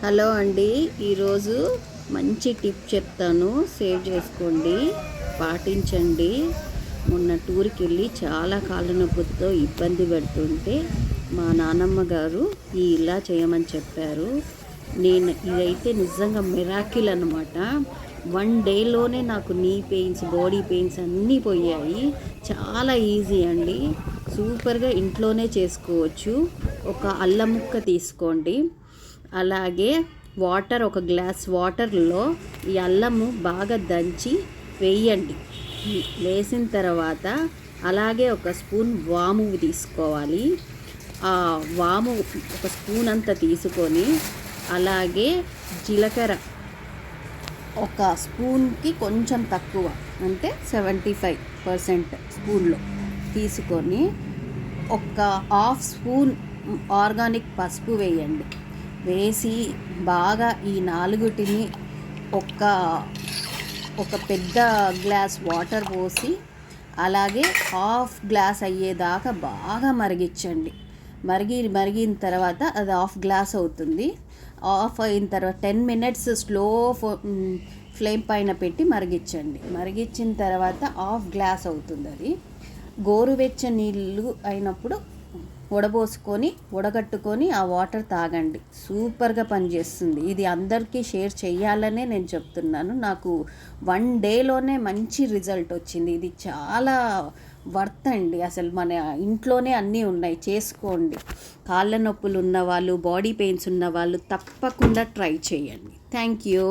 Hello అండి, ఈరోజు మంచి టిప్ చెప్తాను, సేవ్ చేసుకోండి, పాటించండి. మొన్న టూర్కి వెళ్ళి చాలా కాళ్ళ నొప్పులతో ఇబ్బంది పెడుతుంటే మా నానమ్మ గారు ఇలా చేయమని చెప్పారు. ఇదైతే నిజంగా మిరాకిల్ అనమాట. 1 డేలోనే నాకు నీ పెయిన్స్, బాడీ పెయిన్స్ అన్నీ పోయాయి. చాలా ఈజీ అండి, సూపర్గా ఇంట్లోనే చేసుకోవచ్చు. ఒక అల్లం ముక్క తీసుకోండి, అలాగే ఒక గ్లాస్ వాటర్లో ఈ అల్లము బాగా దంచి వేయండి. వేసిన తర్వాత అలాగే ఒక స్పూన్ వాము తీసుకోవాలి. ఆ వాము ఒక స్పూన్ అంతా తీసుకొని, అలాగే జీలకర్ర ఒక స్పూన్కి కొంచెం తక్కువ, అంటే 75% స్పూన్లో తీసుకొని, ఒక హాఫ్ స్పూన్ ఆర్గానిక్ పసుపు వేయండి. వేసి బాగా ఈ నాలుగుటిని ఒక పెద్ద గ్లాస్ వాటర్ పోసి, అలాగే హాఫ్ గ్లాస్ అయ్యేదాకా బాగా మరిగించండి. మరిగిన తర్వాత అది హాఫ్ గ్లాస్ అవుతుంది. ఆఫ్ అయిన తర్వాత 10 minutes స్లో ఫ్లేమ్ పైన పెట్టి మరిగించండి. మరిగించిన తర్వాత హాఫ్ గ్లాస్ అవుతుంది. అది గోరువెచ్చని నీళ్ళు అయినప్పుడు వడగట్టుకొని ఆ వాటర్ తాగండి. సూపర్గా పనిచేస్తుంది. ఇది అందరికీ షేర్ చేయాలనే నేను చెప్తున్నాను. నాకు 1 డేలోనే మంచి రిజల్ట్ వచ్చింది. ఇది చాలా వర్త్ అండి. అసలు మన ఇంట్లోనే అన్నీ ఉన్నాయి, చేసుకోండి. కాళ్ళ నొప్పులు ఉన్నవాళ్ళు, బాడీ పెయిన్స్ ఉన్నవాళ్ళు తప్పకుండా ట్రై చేయండి. Thank you.